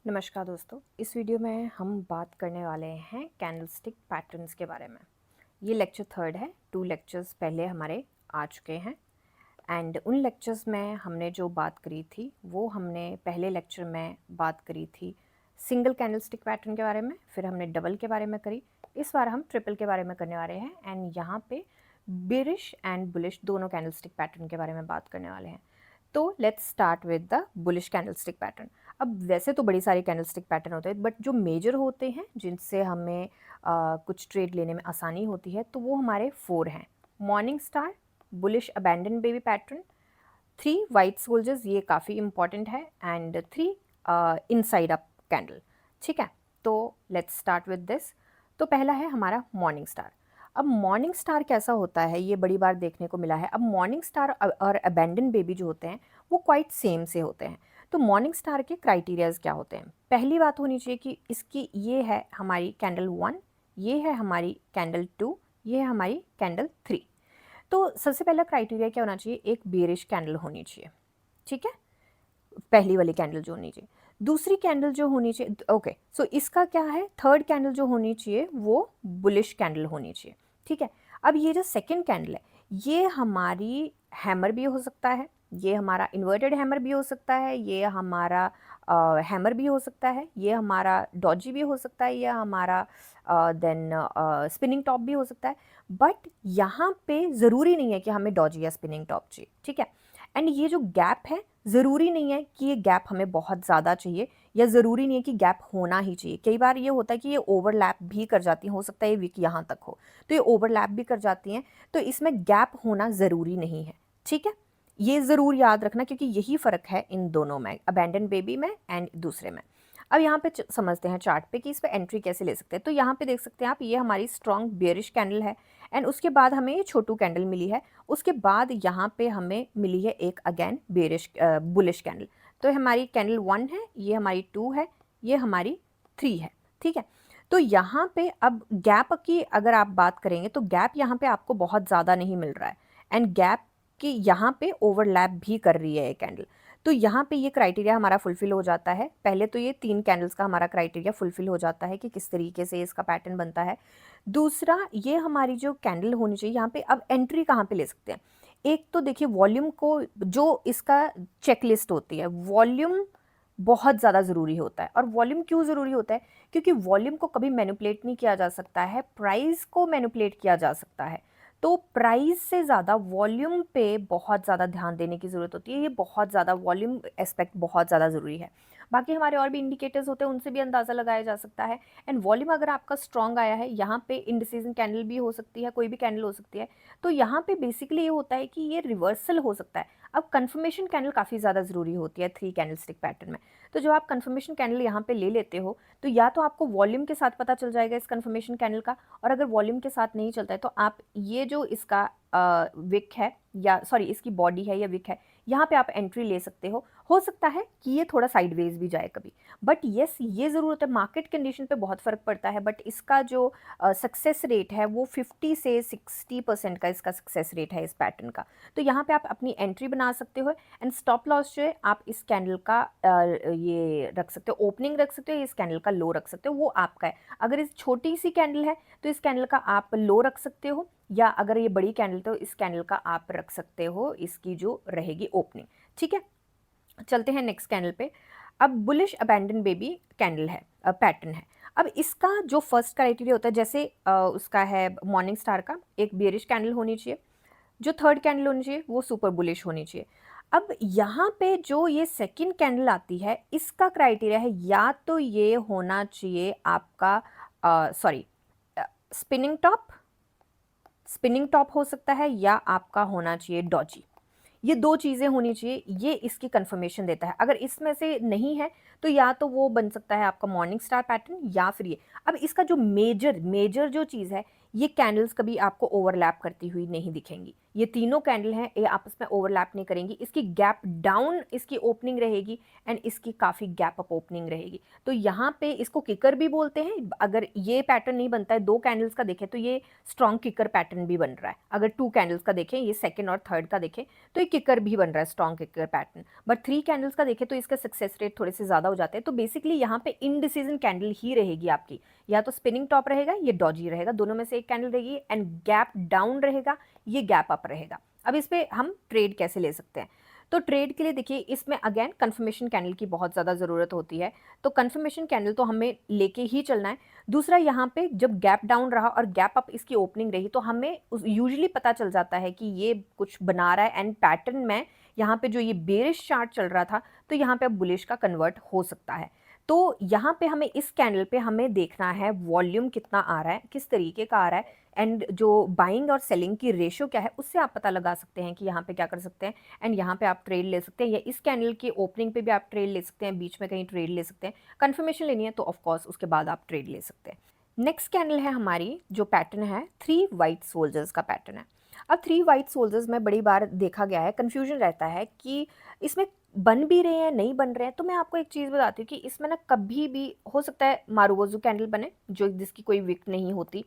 नमस्कार दोस्तों, इस वीडियो में हम बात करने वाले हैं कैंडलस्टिक पैटर्न्स के बारे में। ये लेक्चर थर्ड है। 2 लेक्चर्स पहले हमारे आ चुके हैं एंड उन लेक्चर्स में हमने जो बात करी थी वो हमने पहले लेक्चर में बात करी थी सिंगल कैंडलस्टिक पैटर्न के बारे में, फिर हमने डबल के बारे में करी। इस बार हम ट्रिपल के बारे में करने वाले हैं एंड यहाँ पे बेरिश एंड बुलिश दोनों कैंडलस्टिक पैटर्न के बारे में बात करने वाले हैं। तो let's start with the bullish candlestick pattern. अब वैसे तो बड़ी सारी कैंडलस्टिक पैटर्न होते हैं, बट जो मेजर होते हैं जिनसे हमें कुछ ट्रेड लेने में आसानी होती है तो वो हमारे 4 हैं। Morning star, bullish abandon baby pattern, 3 white soldiers, ये काफ़ी इंपॉर्टेंट है, एंड 3 इनसाइड अप कैंडल। ठीक है, तो लेट्स स्टार्ट विद दिस। तो पहला है हमारा मॉर्निंग स्टार। अब मॉर्निंग स्टार कैसा होता है ये बड़ी बार देखने को मिला है। अब मॉर्निंग स्टार और अबैंडन बेबी जो होते हैं वो क्वाइट सेम से होते हैं। तो मॉर्निंग स्टार के क्राइटेरियाज क्या होते हैं? पहली बात होनी चाहिए कि इसकी ये है हमारी कैंडल 1, ये है हमारी कैंडल 2, ये है हमारी कैंडल 3। तो सबसे पहला क्राइटेरिया क्या होना चाहिए? एक बेरिश कैंडल होनी चाहिए। ठीक है, पहली वाली कैंडल जो होनी चाहिए। दूसरी कैंडल जो होनी चाहिए, ओके, सो इसका क्या है, थर्ड कैंडल जो होनी चाहिए वो बुलिश कैंडल होनी चाहिए। ठीक है, अब ये जो सेकंड कैंडल है ये हमारी हैमर भी हो सकता है, ये हमारा इन्वर्टेड हैमर भी हो सकता है, ये हमारा हैमर भी हो सकता है, ये हमारा डॉजी भी हो सकता है, या हमारा देन स्पिनिंग टॉप भी हो सकता है। बट यहाँ पे ज़रूरी नहीं है कि हमें डॉजी या स्पिनिंग टॉप चाहिए। ठीक है, एंड ये जो गैप है ज़रूरी नहीं है कि ये गैप हमें बहुत ज़्यादा चाहिए, या ज़रूरी नहीं है कि गैप होना ही चाहिए। कई बार ये होता है कि ये ओवरलैप भी कर जाती हैं, हो सकता है ये वीक यहाँ तक हो, तो ये ओवरलैप भी कर जाती हैं, तो इसमें गैप होना ज़रूरी नहीं है। ठीक है, ये ज़रूर याद रखना, क्योंकि यही फ़र्क है इन दोनों में, अबैंडन बेबी में एंड दूसरे में। अब यहाँ पे समझते हैं चार्ट पे कि इस पे एंट्री कैसे ले सकते हैं। तो यहाँ पे देख सकते हैं आप, ये हमारी स्ट्रॉन्ग बेयरिश कैंडल है एंड उसके बाद हमें ये छोटू कैंडल मिली है। उसके बाद यहाँ पे हमें मिली है एक अगेन बेयरिश बुलिश कैंडल। तो हमारी कैंडल 1 है, ये हमारी 2 है, ये हमारी 3 है। ठीक है, तो यहाँ पे अब गैप की अगर आप बात करेंगे तो गैप यहाँ पे आपको बहुत ज़्यादा नहीं मिल रहा है एंड गैप कि यहाँ पे ओवरलैप भी कर रही है ये कैंडल। तो यहाँ पे ये क्राइटेरिया हमारा फुलफिल हो जाता है। पहले तो ये 3 कैंडल्स का हमारा क्राइटेरिया फुलफिल हो जाता है कि किस तरीके से इसका पैटर्न बनता है। दूसरा, ये हमारी जो कैंडल होनी चाहिए यहाँ पे, अब एंट्री कहाँ पे ले सकते हैं? एक तो देखिए वॉल्यूम को, जो इसका चेकलिस्ट होती है, वॉल्यूम बहुत ज़्यादा ज़रूरी होता है। और वॉल्यूम क्यों ज़रूरी होता है? क्योंकि वॉल्यूम को कभी मैनिपुलेट नहीं किया जा सकता है, प्राइस को मैनिपुलेट किया जा सकता है। तो प्राइस से ज़्यादा वॉल्यूम पे बहुत ज़्यादा ध्यान देने की ज़रूरत होती है। ये बहुत ज़्यादा वॉल्यूम एस्पेक्ट बहुत ज़्यादा ज़रूरी है। बाकी हमारे और भी इंडिकेटर्स होते हैं, उनसे भी अंदाज़ा लगाया जा सकता है। एंड वॉल्यूम अगर आपका स्ट्रॉन्ग आया है, यहाँ पे इंडिसीजन कैंडल भी हो सकती है, कोई भी कैंडल हो सकती है, तो यहाँ पे बेसिकली ये होता है कि ये रिवर्सल हो सकता है। अब कंफर्मेशन कैंडल काफ़ी ज़्यादा ज़रूरी होती है 3 कैंडलस्टिक पैटर्न में। तो जब आप कंफर्मेशन कैंडल यहाँ पे ले लेते हो तो या तो आपको वॉल्यूम के साथ पता चल जाएगा इस कंफर्मेशन कैंडल का, और अगर वॉल्यूम के साथ नहीं चलता है तो आप ये जो इसका विक है, या सॉरी इसकी बॉडी है या विक है, यहाँ पे आप एंट्री ले सकते हो सकता है कि ये थोड़ा साइडवेज भी जाए कभी। बट येस, ये ज़रूरत है, मार्केट कंडीशन पे बहुत फ़र्क पड़ता है, बट इसका जो सक्सेस रेट है वो 50 से 60% का इसका सक्सेस रेट है इस पैटर्न का। तो यहाँ पे आप अपनी एंट्री बना सकते हो एंड स्टॉप लॉस जो है आप इस कैंडल का ये रख सकते हो, ओपनिंग रख सकते हो, इस कैंडल का लो रख सकते हो, वो आपका है। अगर इस छोटी सी कैंडल है तो इस कैंडल का आप लो रख सकते हो, या अगर ये बड़ी कैंडल तो इस कैंडल का आप रख सकते हो इसकी जो रहेगी ओपनिंग। ठीक है, चलते हैं नेक्स्ट कैंडल पे। अब बुलिश अबैंडन बेबी कैंडल है, पैटर्न है। अब इसका जो फर्स्ट क्राइटेरिया होता है, जैसे उसका है मॉर्निंग स्टार का, एक बेरिश कैंडल होनी चाहिए, जो थर्ड कैंडल होनी चाहिए वो सुपर बुलिश होनी चाहिए। अब यहाँ पे जो ये सेकंड कैंडल आती है, इसका क्राइटेरिया है या तो ये होना चाहिए आपका सॉरी स्पिनिंग टॉप हो सकता है, या आपका होना चाहिए डॉजी। ये 2 चीज़ें होनी चाहिए, ये इसकी कंफर्मेशन देता है। अगर इसमें से नहीं है तो या तो वो बन सकता है आपका मॉर्निंग स्टार पैटर्न, या फिर ये। अब इसका जो मेजर जो चीज़ है, ये कैंडल्स कभी आपको ओवरलैप करती हुई नहीं दिखेंगी। ये तीनों कैंडल हैं, ये आपस में ओवरलैप नहीं करेंगी। इसकी गैप डाउन इसकी ओपनिंग रहेगी एंड इसकी काफ़ी गैप अप ओपनिंग रहेगी। तो यहाँ पे इसको किकर भी बोलते हैं। अगर ये पैटर्न नहीं बनता है, 2 कैंडल्स का देखें तो ये स्ट्रॉन्ग किकर पैटर्न भी बन रहा है। अगर 2 कैंडल्स का देखें, ये सेकंड और थर्ड का देखें तो ये किकर भी बन रहा है, strong kicker pattern. But 3 candles का देखें तो इसका सक्सेस रेट थोड़े से ज़्यादा हो जाते हैं। तो बेसिकली यहाँ पे इनडिसीजन कैंडल ही रहेगी आपकी, या तो स्पिनिंग टॉप रहेगा, ये डॉजी रहेगा, दोनों में से एक कैंडल रहेगी एंड गैप डाउन रहेगा, ये गैप अप रहेगा। अब इस पे हम ट्रेड कैसे ले सकते हैं? तो ट्रेड के लिए देखिए, इसमें अगेन कंफर्मेशन कैंडल की बहुत ज़्यादा ज़रूरत होती है। तो कंफर्मेशन कैंडल तो हमें लेके ही चलना है। दूसरा, यहाँ पे जब गैप डाउन रहा और गैप अप इसकी ओपनिंग रही तो हमें यूजुअली पता चल जाता है कि ये कुछ बना रहा है एंड पैटर्न में यहाँ पे जो ये बेरिश चार्ट चल रहा था तो यहाँ पे अब बुलिश का कन्वर्ट हो सकता है। तो यहाँ पे हमें इस कैंडल पे हमें देखना है वॉल्यूम कितना आ रहा है, किस तरीके का आ रहा है एंड जो बाइंग और सेलिंग की रेशो क्या है, उससे आप पता लगा सकते हैं कि यहाँ पे क्या कर सकते हैं एंड यहाँ पे आप ट्रेड ले सकते हैं, या इस कैंडल की ओपनिंग पे भी आप ट्रेड ले सकते हैं, बीच में कहीं ट्रेड ले सकते हैं। कंफर्मेशन लेनी है तो ऑफकोर्स उसके बाद आप ट्रेड ले सकते हैं। नेक्स्ट कैंडल है हमारी, जो पैटर्न है 3 वाइट सोल्जर्स का पैटर्न है। अब 3 वाइट सोल्जर्स में बड़ी बार देखा गया है, कन्फ्यूजन रहता है कि इसमें बन भी रहे हैं नहीं बन रहे हैं। तो मैं आपको एक चीज़ बताती हूँ कि इसमें ना कभी भी हो सकता है मारुवोजू कैंडल बने जो जिसकी कोई विक नहीं होती,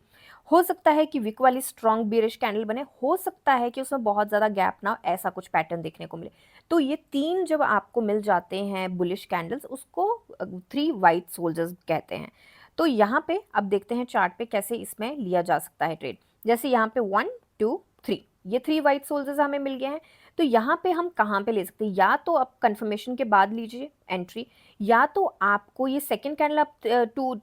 हो सकता है कि विक वाली स्ट्रॉन्ग बेरिश कैंडल बने, हो सकता है कि उसमें बहुत ज़्यादा गैप ना, ऐसा कुछ पैटर्न देखने को मिले। तो ये 3 जब आपको मिल जाते हैं बुलिश कैंडल्स, उसको 3 वाइट सोल्जर्स कहते हैं। तो यहाँ पे अब देखते हैं चार्ट पे कैसे इसमें लिया जा सकता है ट्रेड। जैसे यहाँ पे 1 2 3, ये 3 वाइट सोल्जर्स हमें मिल गए हैं। तो यहाँ पे हम कहाँ पे ले सकते हैं? या तो आप कंफर्मेशन के बाद लीजिए एंट्री, या तो आपको ये सेकंड कैंडल आप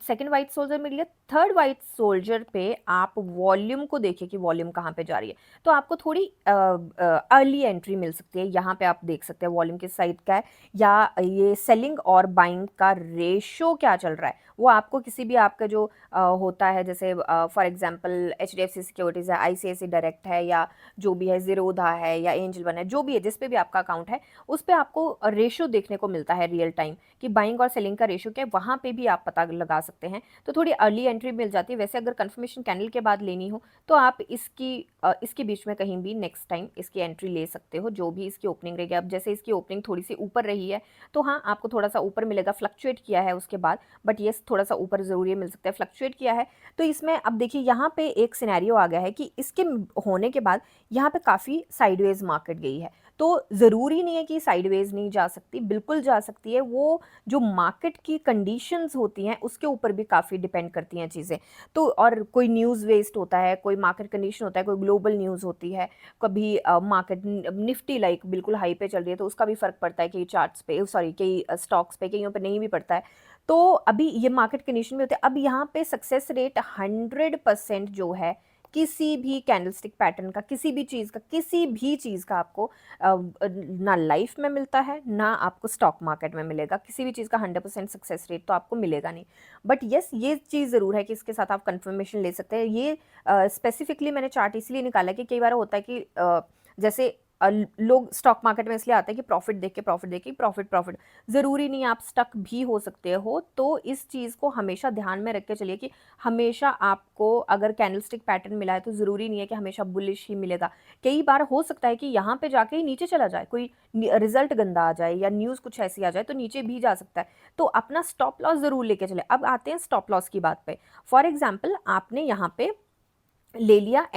सेकंड वाइट सोल्जर मिल गया, थर्ड वाइट सोल्जर पे आप वॉल्यूम को देखिए कि वॉल्यूम कहाँ पे जा रही है। तो आपको थोड़ी अर्ली एंट्री मिल सकती है। यहाँ पे आप देख सकते हैं वॉल्यूम किस साइड का है, या ये सेलिंग और बाइंग का रेशो क्या चल रहा है। वो आपको किसी भी आपका जो होता है, जैसे फॉर एग्जांपल HDFC सिक्योरिटीज़ है, ICICI डायरेक्ट है, या जो भी है ज़ीरोधा है या एंजल वन है, जो भी है जिस पे भी आपका अकाउंट है, उस पे आपको रेशो देखने को मिलता है रियल टाइम कि बाइंग और सेलिंग का रेशो क्या है, वहाँ पे भी आप पता लगा सकते हैं। तो थोड़ी अर्ली एंट्री मिल जाती है। वैसे अगर कंफर्मेशन कैंडल के बाद लेनी हो तो आप इसके बीच में कहीं भी नेक्स्ट टाइम इसकी एंट्री ले सकते हो, जो भी इसकी ओपनिंग रहेगी। अब जैसे इसकी ओपनिंग थोड़ी सी ऊपर रही है तो हाँ, आपको थोड़ा सा ऊपर मिलेगा, फ्लक्चुएट किया है उसके बाद, बट ये थोड़ा सा ऊपर ज़रूर मिल सकता है, फ्लक्चुएट किया है। तो इसमें अब देखिए यहाँ पे एक सिनेरियो आ गया है कि इसके होने के बाद यहाँ पे काफ़ी साइडवेज मार्केट गई है। तो ज़रूरी नहीं है कि साइडवेज नहीं जा सकती, बिल्कुल जा सकती है। वो जो मार्केट की कंडीशंस होती हैं उसके ऊपर भी काफ़ी डिपेंड करती हैं चीज़ें। तो और कोई न्यूज़ वेस्ट होता है, कोई मार्केट कंडीशन होता है, कोई ग्लोबल न्यूज़ होती है, कभी मार्केट निफ्टी लाइक बिल्कुल हाई पे चल रही है तो उसका भी फ़र्क पड़ता है, कई चार्ट्स पे, सॉरी कई स्टॉक्स पे, कईयों पे नहीं भी पड़ता है। तो अभी ये मार्केट कंडीशन भी होते हैं। अब यहाँ पे सक्सेस रेट 100% जो है किसी भी कैंडलस्टिक पैटर्न का, किसी भी चीज़ का आपको ना लाइफ में मिलता है, ना आपको स्टॉक मार्केट में मिलेगा। किसी भी चीज़ का 100% सक्सेस रेट तो आपको मिलेगा नहीं। बट येस, ये चीज़ ज़रूर है कि इसके साथ आप कंफर्मेशन ले सकते हैं। ये स्पेसिफिकली मैंने चार्ट इसलिए निकाला कि कई बार होता है कि जैसे लोग स्टॉक मार्केट में इसलिए आते हैं कि प्रॉफिट देख के प्रॉफिट, ज़रूरी नहीं आप स्टक भी हो सकते हो। तो इस चीज़ को हमेशा ध्यान में रख के चलिए कि हमेशा आपको अगर कैंडलस्टिक पैटर्न मिला है तो ज़रूरी नहीं है कि हमेशा बुलिश ही मिलेगा। कई बार हो सकता है कि यहाँ पे जाके ही नीचे चला जाए, कोई रिजल्ट गंदा आ जाए या न्यूज़ कुछ ऐसी आ जाए तो नीचे भी जा सकता है। तो अपना स्टॉप लॉस ज़रूर लेके चले। अब आते हैं स्टॉप लॉस की बात पे। फॉर एग्जाम्पल, आपने यहाँ पे ले लिया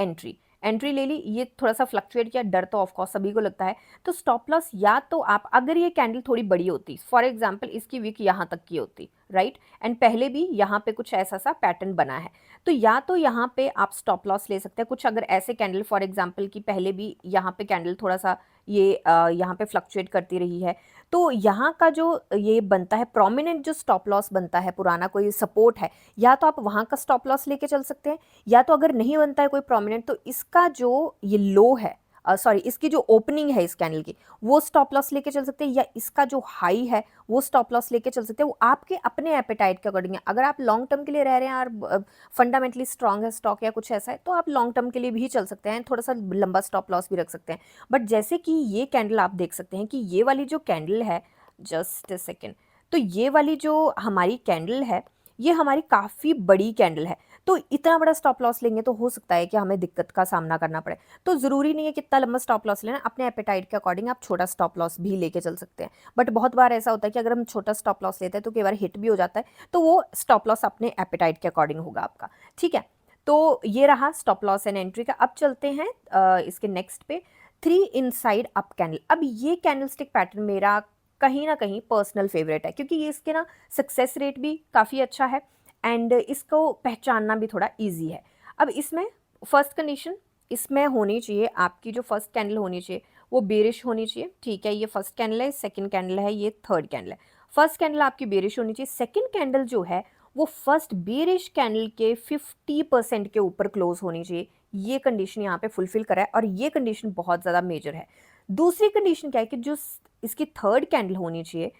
एंट्री ले ली, ये थोड़ा सा फ्लक्चुएट किया, डर तो ऑफकोर्स सभी को लगता है। तो स्टॉप लॉस, या तो आप, अगर ये कैंडल थोड़ी बड़ी होती, फॉर एग्जांपल इसकी विक यहाँ तक की होती, राइट, एंड पहले भी यहाँ पे कुछ ऐसा सा पैटर्न बना है, तो या तो यहाँ पे आप स्टॉप लॉस ले सकते हैं। कुछ अगर ऐसे कैंडल फॉर एग्जांपल की पहले भी यहाँ पे कैंडल थोड़ा सा ये यहाँ पे फ्लक्चुएट करती रही है, तो यहाँ का जो ये बनता है प्रोमिनेंट जो स्टॉप लॉस बनता है, पुराना कोई सपोर्ट है, या तो आप वहाँ का स्टॉप लॉस लेके चल सकते हैं, या तो अगर नहीं बनता है कोई प्रोमिनेंट तो इसका जो ये लो है, सॉरी इसकी जो ओपनिंग है इस कैंडल की, वो स्टॉप लॉस लेके चल सकते हैं, या इसका जो हाई है वो स्टॉप लॉस लेके चल सकते हैं। वो आपके अपने एपेटाइट के अकॉर्डिंग है। अगर आप लॉन्ग टर्म के लिए रह रहे हैं और फंडामेंटली स्ट्रांग है स्टॉक या कुछ ऐसा है, तो आप लॉन्ग टर्म के लिए भी चल सकते हैं, थोड़ा सा लंबा स्टॉप लॉस भी रख सकते हैं। बट जैसे कि ये कैंडल आप देख सकते हैं कि ये वाली जो कैंडल है, जस्ट अ सेकेंड, तो ये वाली जो हमारी कैंडल है, ये हमारी काफ़ी बड़ी कैंडल है, तो इतना बड़ा स्टॉप लॉस लेंगे तो हो सकता है कि हमें दिक्कत का सामना करना पड़े। तो ज़रूरी नहीं है कितना लंबा स्टॉप लॉस लेना, अपने एपेटाइट के अकॉर्डिंग आप छोटा स्टॉप लॉस भी लेके चल सकते हैं। बट बहुत बार ऐसा होता है कि अगर हम छोटा स्टॉप लॉस लेते हैं तो कई बार हिट भी हो जाता है, तो वो स्टॉप लॉस अपने एपेटाइट के अकॉर्डिंग होगा आपका, ठीक है। तो ये रहा स्टॉप लॉस एंड एंट्री का। अब चलते हैं इसके नेक्स्ट पे, 3 इनसाइड अप कैंडल। अब ये कैंडलस्टिक पैटर्न मेरा कहीं ना कहीं पर्सनल फेवरेट है, क्योंकि ये इसके ना सक्सेस रेट भी काफ़ी अच्छा है एंड इसको पहचानना भी थोड़ा इजी है। अब इसमें फर्स्ट कंडीशन इसमें होनी चाहिए, आपकी जो फर्स्ट कैंडल होनी चाहिए वो बेरिश होनी चाहिए, ठीक है। ये फर्स्ट कैंडल है, सेकंड कैंडल है, ये थर्ड कैंडल है। फर्स्ट कैंडल आपकी बेरिश होनी चाहिए, सेकंड कैंडल जो है वो फर्स्ट बेरिश कैंडल के 50% के ऊपर क्लोज होनी चाहिए। ये कंडीशन यहाँ पे फुलफिल करा है और ये कंडीशन बहुत ज़्यादा मेजर है। दूसरी कंडीशन क्या है कि जो इसकी थर्ड कैंडल होनी चाहिए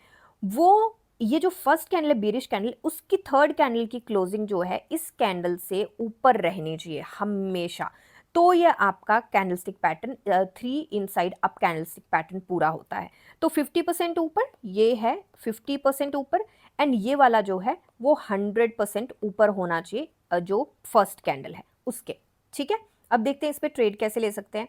वो, ये जो फर्स्ट कैंडल है बेरिश कैंडल, उसकी थर्ड कैंडल की क्लोजिंग जो है इस कैंडल से ऊपर रहनी चाहिए हमेशा। तो ये आपका candlestick pattern 3 inside up candlestick pattern पूरा होता है। तो 50% ऊपर, ये है 50% ऊपर, एंड ये वाला जो है वो 100% ऊपर होना चाहिए जो फर्स्ट कैंडल है उसके, ठीक है। अब देखते हैं इस पर ट्रेड कैसे ले सकते हैं।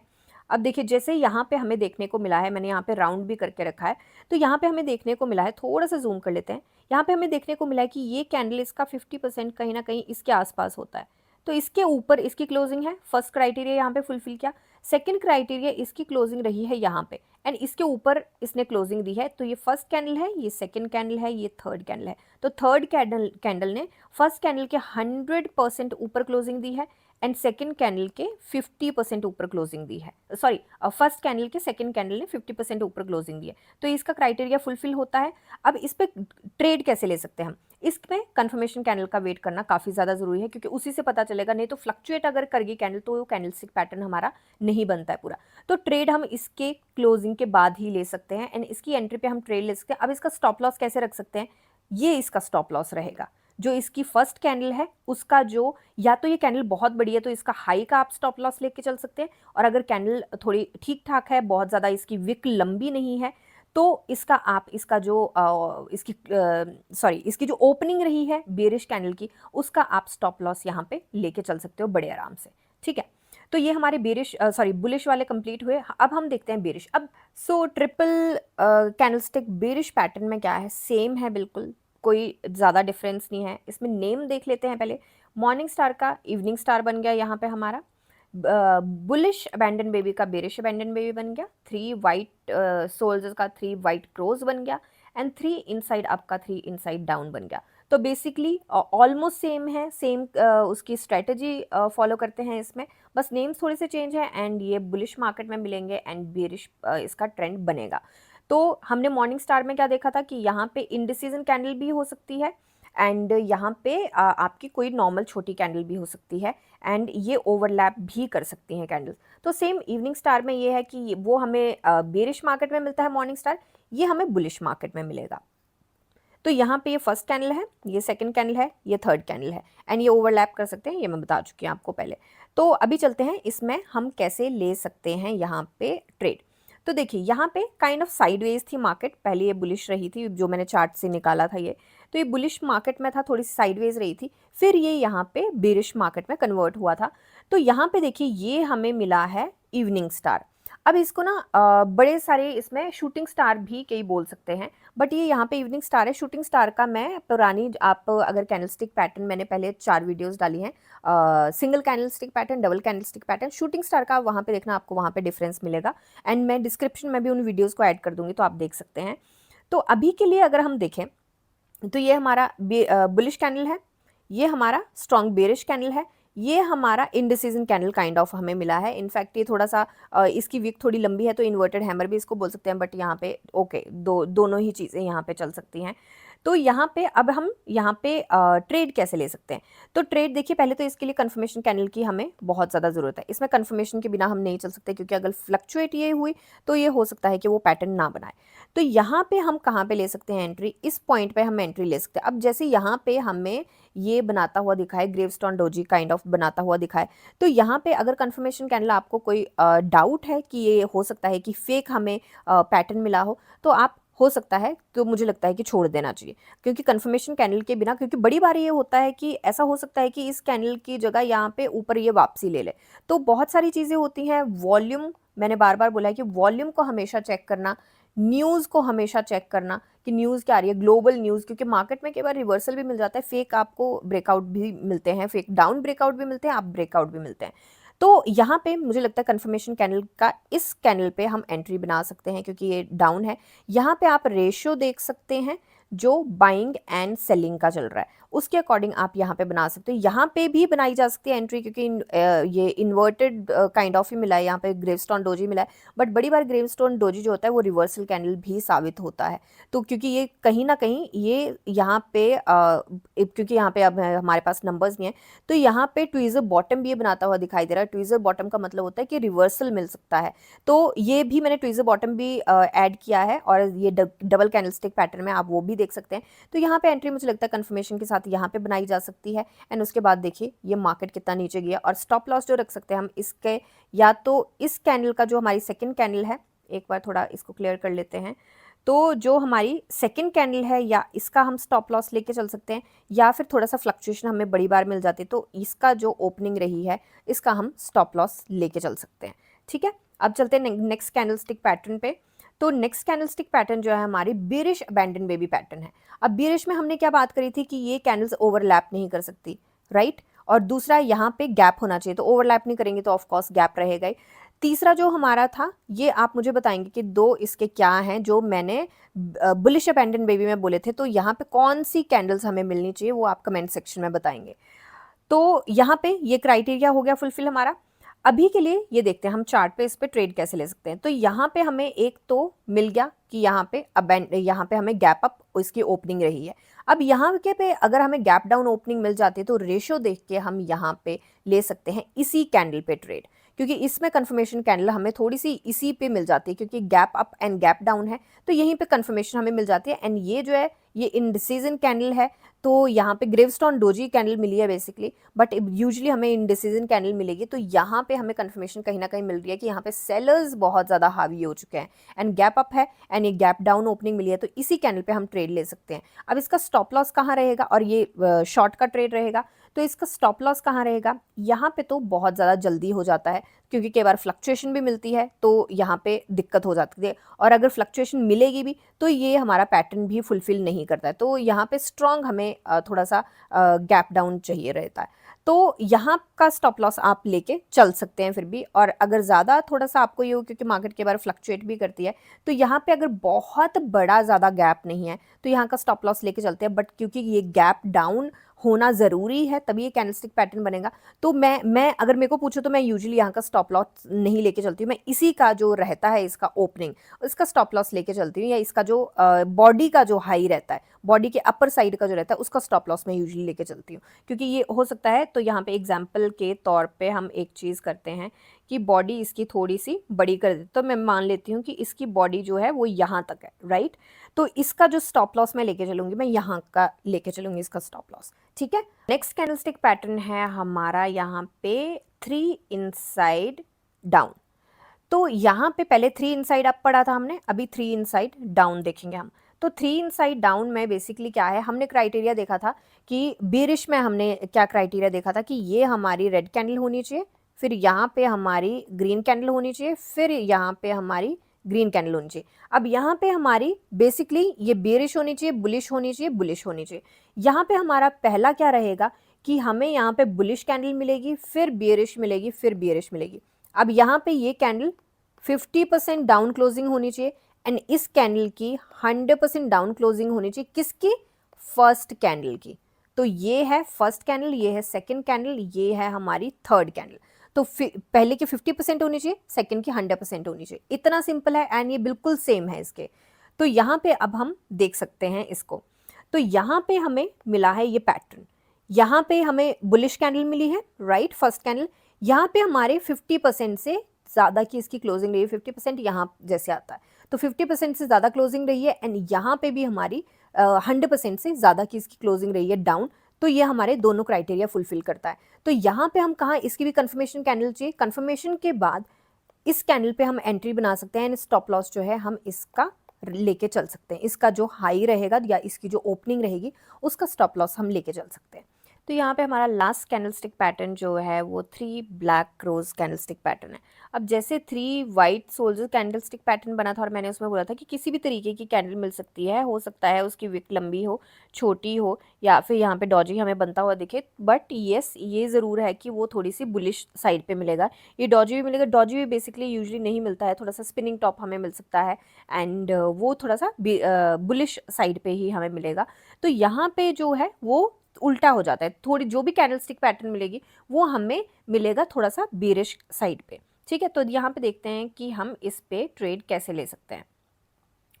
अब देखिए जैसे यहाँ पे हमें देखने को मिला है, मैंने यहाँ पे राउंड भी करके रखा है, तो यहाँ पे हमें देखने को मिला है, थोड़ा सा जूम कर लेते हैं। यहाँ पे हमें देखने को मिला है कि ये कैंडल इसका 50% कहीं ना कहीं इसके आसपास होता है, तो इसके ऊपर इसकी क्लोजिंग है। फर्स्ट क्राइटेरिया यहाँ पे फुलफिल किया। सेकंड क्राइटेरिया इसकी क्लोजिंग रही है यहाँ पे एंड इसके ऊपर इसने क्लोजिंग दी है, तो ये फर्स्ट कैंडल है, ये सेकंड कैंडल है, ये थर्ड कैंडल है। तो थर्ड कैंडल ने फर्स्ट कैंडल के 100% ऊपर क्लोजिंग दी है एंड सेकंड कैंडल के 50% ऊपर क्लोजिंग दी है। सॉरी, फर्स्ट कैंडल के सेकंड कैंडल ने 50% ऊपर क्लोजिंग दी है, तो इसका क्राइटेरिया फुलफिल होता है। अब इस पे ट्रेड कैसे ले सकते हैं हम, इसमें कंफर्मेशन कैंडल का वेट करना काफ़ी ज़्यादा ज़रूरी है, क्योंकि उसी से पता चलेगा, नहीं तो फ्लक्चुएट अगर कर गई कैंडल तो वो कैंडलस्टिक पैटर्न हमारा नहीं बनता है पूरा। तो ट्रेड हम इसके क्लोजिंग के बाद ही ले सकते हैं एंड इसकी एंट्री पे हम ट्रेड ले सकते हैं। अब इसका स्टॉप लॉस कैसे रख सकते हैं, ये इसका स्टॉप लॉस रहेगा जो इसकी फर्स्ट कैंडल है उसका, जो या तो ये कैंडल बहुत बड़ी है तो इसका हाई का आप स्टॉप लॉस लेके चल सकते हैं, और अगर कैंडल थोड़ी ठीक ठाक है, बहुत ज़्यादा इसकी विक लंबी नहीं है, तो इसका आप इसका जो इसकी जो ओपनिंग रही है बेरिश कैंडल की, उसका आप स्टॉप लॉस यहाँ पे लेके चल सकते हो बड़े आराम से, ठीक है। तो ये हमारे बुलिश वाले कंप्लीट हुए। अब हम देखते हैं बेरिश। अब ट्रिपल कैंडलस्टिक बेरिश पैटर्न में क्या है, सेम है बिल्कुल, कोई ज़्यादा डिफरेंस नहीं है। इसमें नेम देख लेते हैं पहले। मॉर्निंग स्टार का इवनिंग स्टार बन गया यहाँ पे हमारा, बुलिश अबैंडन बेबी का बेरिश अबैंडन बेबी बन गया, 3 वाइट सोल्जर्स का 3 वाइट क्रोज बन गया एंड 3 इनसाइड अप का 3 इनसाइड डाउन बन गया। तो बेसिकली ऑलमोस्ट सेम है, सेम उसकी स्ट्रेटजी फॉलो करते हैं इसमें, बस नेम्स थोड़े से चेंज है एंड ये बुलिश मार्केट में मिलेंगे एंड बेरिश इसका ट्रेंड बनेगा। तो हमने मॉर्निंग स्टार में क्या देखा था कि यहाँ पे इंडिसीजन कैंडल भी हो सकती है एंड यहाँ पे आपकी कोई नॉर्मल छोटी कैंडल भी हो सकती है एंड ये ओवरलैप भी कर सकती हैं कैंडल्स। तो सेम इवनिंग स्टार में ये है कि वो हमें बेरिश मार्केट में मिलता है मॉर्निंग स्टार, ये हमें बुलिश मार्केट में मिलेगा। तो यहाँ पे ये फर्स्ट कैंडल है, ये सेकंड कैंडल है, ये थर्ड कैंडल है एंड ये ओवरलैप कर सकते हैं, ये मैं बता चुकी हूँ आपको पहले। तो अभी चलते हैं इसमें हम कैसे ले सकते हैं यहाँ पे ट्रेड। तो देखिए यहाँ पे काइंड ऑफ साइडवेज थी मार्केट, पहले ये बुलिश रही थी जो मैंने चार्ट से निकाला था ये, तो ये बुलिश मार्केट में था, थोड़ी सी साइडवेज रही थी, फिर ये यहाँ पे बेरिश मार्केट में कन्वर्ट हुआ था। तो यहाँ पे देखिए ये हमें मिला है इवनिंग स्टार। अब इसको ना बड़े सारे इसमें शूटिंग स्टार भी कई बोल सकते हैं, बट ये यहाँ पे इवनिंग स्टार है। शूटिंग स्टार का मैं पुरानी, आप अगर कैंडलस्टिक पैटर्न, मैंने पहले 4 वीडियोस डाली हैं, single candlestick pattern, double candlestick pattern, shooting star का वहाँ पे देखना, आपको वहाँ पे डिफरेंस मिलेगा एंड मैं डिस्क्रिप्शन में भी उन वीडियोज़ को ऐड कर दूंगी तो आप देख सकते हैं। तो अभी के लिए अगर हम देखें तो ये हमारा बुलिश कैंडल है, ये हमारा स्ट्रॉन्ग बेरिश कैंडल है, ये हमारा इंडिसीजन कैंडल काइंड ऑफ हमें मिला है। इनफैक्ट ये थोड़ा सा इसकी वीक थोड़ी लंबी है तो इन्वर्टेड हैमर भी इसको बोल सकते हैं, बट यहाँ पे ओके दोनों ही चीज़ें यहाँ पे चल सकती हैं। तो यहाँ पे अब हम यहाँ पे ट्रेड कैसे ले सकते हैं। तो ट्रेड देखिए, पहले तो इसके लिए कंफर्मेशन कैंडल की हमें बहुत ज़्यादा ज़रूरत है। इसमें कंफर्मेशन के बिना हम नहीं चल सकते, क्योंकि अगर फ्लक्चुएट ये हुई तो ये हो सकता है कि वो पैटर्न ना बनाए। तो यहाँ पे हम कहाँ पे ले सकते हैं एंट्री, इस पॉइंट पे हम एंट्री ले सकते हैं। अब जैसे यहाँ पे हमें ये बनाता हुआ दिखा है, ग्रेवस्टोन डोजी काइंड ऑफ बनाता हुआ दिखा है, तो यहाँ पे अगर कंफर्मेशन कैंडल आपको कोई डाउट है कि ये हो सकता है कि फेक हमें पैटर्न मिला हो, तो आप हो सकता है तो मुझे लगता है कि छोड़ देना चाहिए, क्योंकि कंफर्मेशन कैंडल के बिना, क्योंकि बड़ी बार ये होता है कि ऐसा हो सकता है कि इस कैंडल की जगह यहाँ पे ऊपर ये वापसी ले ले। तो बहुत सारी चीज़ें होती हैं। वॉल्यूम, मैंने बार बार बोला है कि वॉल्यूम को हमेशा चेक करना, न्यूज़ को हमेशा चेक करना कि न्यूज़ क्या आ रही है, ग्लोबल न्यूज़, क्योंकि मार्केट में कई बार रिवर्सल भी मिल जाता है, फेक आपको ब्रेकआउट भी मिलते हैं, फेक डाउन ब्रेकआउट भी मिलते हैं, अप ब्रेकआउट भी मिलते हैं। तो यहाँ पे मुझे लगता है कंफर्मेशन कैंडल का, इस कैंडल पे हम एंट्री बना सकते हैं क्योंकि ये डाउन है। यहाँ पे आप रेशियो देख सकते हैं जो बाइंग एंड सेलिंग का चल रहा है, उसके अकॉर्डिंग आप यहाँ पे बना सकते हो। यहाँ पे भी बनाई जा सकती है एंट्री, क्योंकि ये इन्वर्टेड काइंड ऑफ ही मिला है, यहाँ पे ग्रेवस्टोन डोजी मिला है, बट बड़ी बार ग्रेवस्टोन डोजी जो होता है वो रिवर्सल कैंडल भी साबित होता है। तो क्योंकि ये कहीं ना कहीं ये यहाँ पे क्योंकि यहाँ पे अब हमारे पास नंबर्स नहीं है, तो यहाँ पे ट्वीजर बॉटम भी ये बनाता हुआ दिखाई दे रहा है। ट्वीजर बॉटम का मतलब होता है कि रिवर्सल मिल सकता है, तो ये भी मैंने ट्वीजर बॉटम भी ऐड किया है, और ये डबल कैंडलस्टिक पैटर्न में आप वो भी देख सकते हैं। तो यहाँ पे एंट्री मुझे लगता है कंफर्मेशन के साथ यहाँ पे बनाई जा सकती है। एंड उसके बाद देखिए ये मार्केट कितना नीचे गया, और स्टॉप लॉस जो रख सकते हैं हम इसके, या तो इस कैंडल का जो हमारी सेकेंड कैंडल है, एक बार थोड़ा इसको क्लियर कर लेते हैं, तो जो हमारी सेकेंड कैंडल है या इसका हम स्टॉप लॉस लेके चल सकते हैं, या फिर थोड़ा सा फ्लक्चुएशन हमें बड़ी बार मिल जाती है तो इसका जो ओपनिंग रही है इसका हम स्टॉप लॉस लेके चल सकते हैं। ठीक है, अब चलते हैं नेक्स्ट कैंडलस्टिक पैटर्न पे। तो नेक्स्ट कैंडलस्टिक पैटर्न जो है हमारी बेरिश अबैंडन बेबी पैटर्न है। अब बेरिश में हमने क्या बात करी थी कि ये कैंडल्स ओवरलैप नहीं कर सकती, राइट, और दूसरा यहाँ पे गैप होना चाहिए, तो ओवरलैप नहीं करेंगे तो ऑफकोर्स गैप रहेगा ही। तीसरा जो हमारा था, ये आप मुझे बताएंगे कि दो इसके क्या हैं जो मैंने बुलिश अबैंडन बेबी में बोले थे, तो यहाँ पे कौन सी कैंडल्स हमें मिलनी चाहिए वो आप कमेंट सेक्शन में बताएंगे। तो यहाँ पे ये क्राइटेरिया हो गया फुलफिल हमारा। अभी के लिए ये देखते हैं हम चार्ट पे इस पे ट्रेड कैसे ले सकते हैं। तो यहाँ पे हमें एक तो मिल गया कि यहाँ पे हमें गैप अप इसकी ओपनिंग रही है। अब यहाँ के पे अगर हमें गैप डाउन ओपनिंग मिल जाती है तो रेशियो देख के हम यहाँ पे ले सकते हैं इसी कैंडल पे ट्रेड, क्योंकि इसमें कंफर्मेशन कैंडल हमें थोड़ी सी इसी पे मिल जाती है, क्योंकि gap up and gap down है तो यहीं पे कंफर्मेशन हमें मिल जाती है। एंड ये जो है ये इनडिसीजन कैंडल है, तो यहाँ पे ग्रेवस्टोन डोजी कैंडल मिली है बेसिकली, बट यूजुअली हमें इनडिसीजन कैंडल मिलेगी। तो यहाँ पे हमें कंफर्मेशन कहीं ना कहीं मिल रही है कि यहाँ पे सेलर्स बहुत ज़्यादा हावी हो चुके हैं, एंड गैप अप है एंड ये गैप डाउन ओपनिंग मिली है, तो इसी कैंडल पे हम ट्रेड ले सकते हैं। अब इसका स्टॉप लॉस कहाँ रहेगा, और ये शॉर्ट का ट्रेड रहेगा, तो इसका स्टॉप लॉस कहाँ रहेगा, यहाँ पे तो बहुत ज़्यादा जल्दी हो जाता है, क्योंकि कई बार फ्लक्चुएशन भी मिलती है तो यहाँ पे दिक्कत हो जाती है, और अगर फ्लक्चुएशन मिलेगी भी तो ये हमारा पैटर्न भी फुलफिल नहीं करता है, तो यहाँ पे स्ट्रॉन्ग हमें थोड़ा सा गैप डाउन चाहिए रहता है। तो यहाँ का स्टॉप लॉस आप लेके चल सकते हैं फिर भी, और अगर ज़्यादा थोड़ा सा आपको ये हो, क्योंकि मार्केट के बार फ्लक्चुएट भी करती है, तो यहाँ पे अगर बहुत बड़ा ज़्यादा गैप नहीं है तो यहाँ का स्टॉप लॉस लेके चलते हैं, बट क्योंकि ये गैप डाउन होना ज़रूरी है तभी ये कैंडलस्टिक पैटर्न बनेगा, तो मैं अगर मेरे को पूछो तो मैं यूजुअली यहाँ का स्टॉप लॉस नहीं लेके चलती हूँ, मैं इसी का जो रहता है इसका ओपनिंग इसका स्टॉप लॉस लेके चलती हूँ, या इसका जो बॉडी का जो हाई रहता है, बॉडी के अपर साइड का जो रहता है उसका स्टॉप लॉस मैं यूजुअली लेके चलती हूँ, क्योंकि ये हो सकता है। तो यहाँ पे एग्जाम्पल के तौर पे हम एक चीज़ करते हैं कि बॉडी इसकी थोड़ी सी बड़ी कर देते, तो मैं मान लेती हूँ कि इसकी बॉडी जो है वो यहाँ तक है, राइट, तो इसका जो स्टॉप लॉस मैं लेके चलूंगी, मैं यहाँ का लेके चलूंगी इसका स्टॉप लॉस। ठीक है, नेक्स्ट कैंडलस्टिक पैटर्न है हमारा यहाँ पे 3 इनसाइड डाउन। तो यहाँ पे पहले 3 इनसाइड अप पढ़ा था हमने, अभी 3 इनसाइड डाउन देखेंगे हम। तो 3 इनसाइड डाउन में बेसिकली क्या है, हमने क्राइटेरिया देखा था कि बेरिश में हमने क्या क्राइटेरिया देखा था कि ये हमारी रेड कैंडल होनी चाहिए, फिर यहाँ पे हमारी ग्रीन कैंडल होनी चाहिए, फिर यहाँ पे हमारी ग्रीन कैंडल होनी चाहिए। अब यहाँ पे हमारी बेसिकली ये बेरिश होनी चाहिए, बुलिश होनी चाहिए, बुलिश होनी चाहिए। यहाँ पे हमारा पहला क्या रहेगा कि हमें यहाँ पे बुलिश कैंडल मिलेगी, फिर बेरिश मिलेगी, फिर बेरिश मिलेगी। अब यहाँ पे ये कैंडल 50% डाउन क्लोजिंग होनी चाहिए, एंड इस कैंडल की 100% डाउन क्लोजिंग होनी चाहिए, किसकी, फर्स्ट कैंडल की। तो ये है फर्स्ट कैंडल, ये है सेकंड कैंडल, ये है हमारी थर्ड कैंडल। तो पहले की 50% होनी चाहिए, सेकंड की 100% होनी चाहिए, इतना सिंपल है, एंड ये बिल्कुल सेम है इसके। तो यहाँ पे अब हम देख सकते हैं इसको, तो यहाँ पे हमें मिला है ये पैटर्न, यहाँ पे हमें बुलिश कैंडल मिली है, राइट, फर्स्ट कैंडल, यहाँ पे हमारे 50% से ज़्यादा की इसकी क्लोजिंग रही है, 50% यहाँ जैसे आता है, तो 50% से ज़्यादा क्लोजिंग रही है, एंड यहाँ पे भी हमारी 100% से ज़्यादा की इसकी क्लोजिंग रही है डाउन, तो ये हमारे दोनों क्राइटेरिया फुलफिल करता है। तो यहाँ पे हम कहाँ, इसकी भी कंफर्मेशन कैंडल चाहिए, कंफर्मेशन के बाद इस कैंडल पे हम एंट्री बना सकते हैं, एंड स्टॉप लॉस जो है हम इसका लेके चल सकते हैं। इसका जो हाई रहेगा या इसकी जो ओपनिंग रहेगी उसका स्टॉप लॉस हम लेके चल सकते हैं। तो यहाँ पे हमारा लास्ट कैंडलस्टिक पैटर्न जो है वो 3 ब्लैक रोज कैंडलस्टिक पैटर्न है। अब जैसे 3 वाइट सोल्जर कैंडलस्टिक पैटर्न बना था और मैंने उसमें बोला था कि किसी भी तरीके की कैंडल मिल सकती है, हो सकता है उसकी विक लंबी हो, छोटी हो, या फिर यहाँ पे डॉजी हमें बनता हुआ दिखे, बट येस ये ज़रूर है कि वो थोड़ी सी बुलिश साइड पे मिलेगा। ये डॉजी भी मिलेगा, डॉजी भी बेसिकली यूजुअली नहीं मिलता है, थोड़ा सा स्पिनिंग टॉप हमें मिल सकता है एंड वो थोड़ा सा बुलिश साइड पे ही हमें मिलेगा। तो यहाँ पे जो है वो उल्टा हो जाता है, थोड़ी जो भी कैंडलस्टिक पैटर्न मिलेगी वो हमें मिलेगा थोड़ा सा बेरिश साइड पे। ठीक है, तो यहाँ पे देखते हैं कि हम इस पे ट्रेड कैसे ले सकते हैं।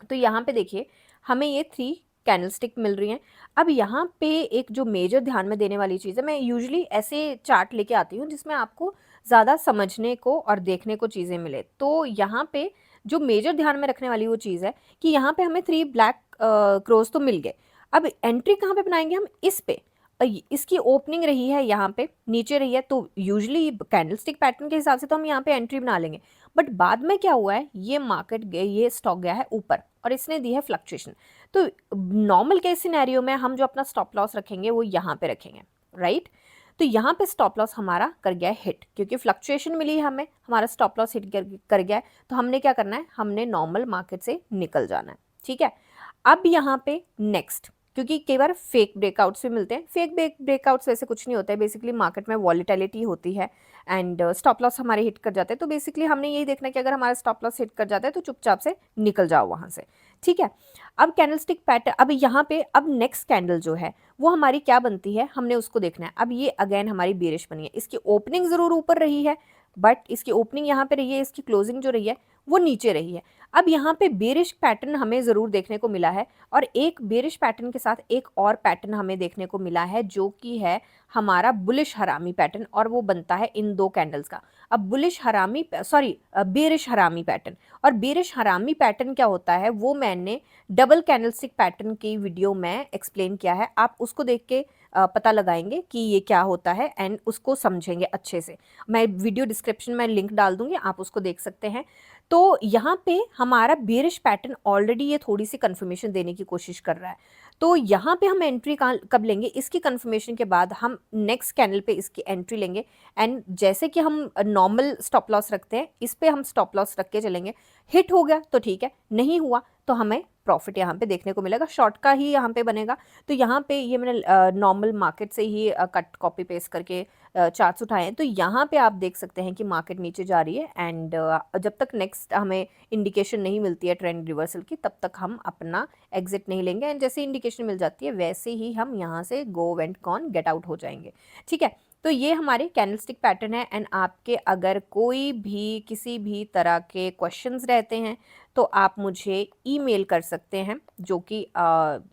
तो यहाँ पे देखिए हमें ये 3 कैंडलस्टिक मिल रही हैं। अब यहाँ पे एक जो मेजर ध्यान में देने वाली चीज़ है, मैं यूजुअली ऐसे चार्ट लेके आती हूँ जिसमें आपको ज़्यादा समझने को और देखने को चीज़ें मिले। तो यहाँ पे जो मेजर ध्यान में रखने वाली वो चीज़ है कि यहाँ पे हमें 3 ब्लैक क्रोज तो मिल गए। अब एंट्री कहाँ पे बनाएंगे हम? इस पे। इसकी ओपनिंग रही है यहाँ पे, नीचे रही है, तो यूजुअली कैंडलस्टिक पैटर्न के हिसाब से तो हम यहाँ पे एंट्री बना लेंगे। बट बाद में क्या हुआ है, ये मार्केट गए, ये स्टॉक गया है ऊपर और इसने दी है फ्लक्चुएशन। तो नॉर्मल केस सिनेरियो में हम जो अपना स्टॉप लॉस रखेंगे वो यहाँ पे रखेंगे, राइट। तो यहाँ पे स्टॉप लॉस हमारा कर गया है हिट, क्योंकि फ्लक्चुएशन मिली है हमें, हमारा स्टॉप लॉस हिट कर गया है। तो हमने क्या करना है, हमने नॉर्मल मार्केट से निकल जाना है। ठीक है, अब यहाँ पे नेक्स्ट, क्योंकि कई बार फेक ब्रेकआउट्स भी मिलते हैं। फेक ब्रेकआउट्स वैसे कुछ नहीं होता है, बेसिकली मार्केट में वॉलीटिलिटी होती है एंड स्टॉप लॉस हमारे हिट कर जाते हैं। तो बेसिकली हमने यही देखना है कि अगर हमारा स्टॉप लॉस हिट कर जाता है तो चुपचाप से निकल जाओ वहाँ से। ठीक है, अब कैंडलस्टिक पैटर्न, अब यहाँ पे अब नेक्स्ट कैंडल जो है वो हमारी क्या बनती है, हमने उसको देखना है। अब ये अगेन हमारी बेरिश बनी है, इसकी ओपनिंग ज़रूर ऊपर रही है बट इसकी ओपनिंग यहाँ पे रही है, इसकी क्लोजिंग जो रही है वो नीचे रही है। अब यहाँ पे बेरिश पैटर्न हमें ज़रूर देखने को मिला है और एक बेरिश पैटर्न के साथ एक और पैटर्न हमें देखने को मिला है जो कि है हमारा बुलिश हरामी पैटर्न, और वो बनता है इन 2 कैंडल्स का। अब बुलिश हरामी बेरिश हरामी पैटर्न, और बेरिश हरामी पैटर्न क्या होता है वो मैंने डबल कैंडलस्टिक पैटर्न की वीडियो में एक्सप्लेन किया है। आप उसको देख के पता लगाएंगे कि ये क्या होता है एंड उसको समझेंगे अच्छे से। मैं वीडियो डिस्क्रिप्शन में लिंक डाल दूंगी, आप उसको देख सकते हैं। तो यहाँ पे हमारा बेरिश पैटर्न ऑलरेडी ये थोड़ी सी कंफर्मेशन देने की कोशिश कर रहा है। तो यहाँ पे हम एंट्री कब लेंगे, इसकी कंफर्मेशन के बाद हम नेक्स्ट कैंडल पे इसकी एंट्री लेंगे एंड जैसे कि हम नॉर्मल स्टॉप लॉस रखते हैं इस पे हम स्टॉप लॉस रख के चलेंगे। हिट हो गया तो ठीक है, नहीं हुआ तो हमें प्रॉफिट यहाँ पे देखने को मिलेगा, शॉर्ट का ही यहाँ पे बनेगा। तो यहाँ पे ये मैंने नॉर्मल मार्केट से ही कट कॉपी पेस्ट करके चार्ट्स उठाए हैं। तो यहाँ पे आप देख सकते हैं कि मार्केट नीचे जा रही है एंड जब तक नेक्स्ट हमें इंडिकेशन नहीं मिलती है ट्रेंड रिवर्सल की तब तक हम अपना एग्जिट नहीं लेंगे एंड जैसे इंडिकेशन मिल जाती है वैसे ही हम यहाँ से गो एंड कॉन गेट आउट हो जाएंगे। ठीक है, तो ये हमारे कैंडलस्टिक पैटर्न है एंड आपके अगर कोई भी किसी भी तरह के क्वेश्चंस रहते हैं तो आप मुझे ईमेल कर सकते हैं, जो कि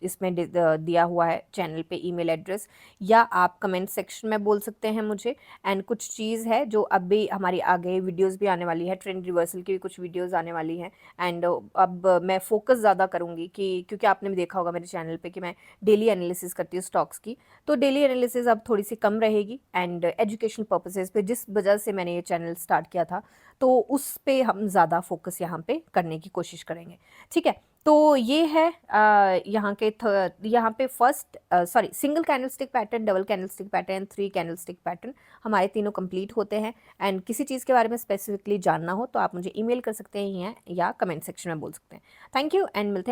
इसमें दिया हुआ है चैनल पे ईमेल एड्रेस, या आप कमेंट सेक्शन में बोल सकते हैं मुझे। एंड कुछ चीज़ है जो अब भी हमारी आगे वीडियोस भी आने वाली है, ट्रेंड रिवर्सल की भी कुछ वीडियोस आने वाली हैं एंड अब मैं फोकस ज़्यादा करूँगी कि क्योंकि आपने भी देखा होगा मेरे चैनल पे कि मैं डेली एनालिसिस करती हूँ स्टॉक्स की, तो डेली एनालिसिस अब थोड़ी सी कम रहेगी एंड एजुकेशन पर्पसेस पे जिस वजह से मैंने ये चैनल स्टार्ट किया था तो उस पे हम ज़्यादा फोकस यहाँ पे करने की कोशिश करेंगे। ठीक है, तो ये है यहाँ पे first single candlestick pattern, double candlestick pattern, 3 candlestick pattern हमारे तीनों कंप्लीट होते हैं एंड किसी चीज़ के बारे में स्पेसिफिकली जानना हो तो आप मुझे ईमेल कर सकते हैं या कमेंट सेक्शन में बोल सकते हैं। थैंक यू एंड मिलते हैं।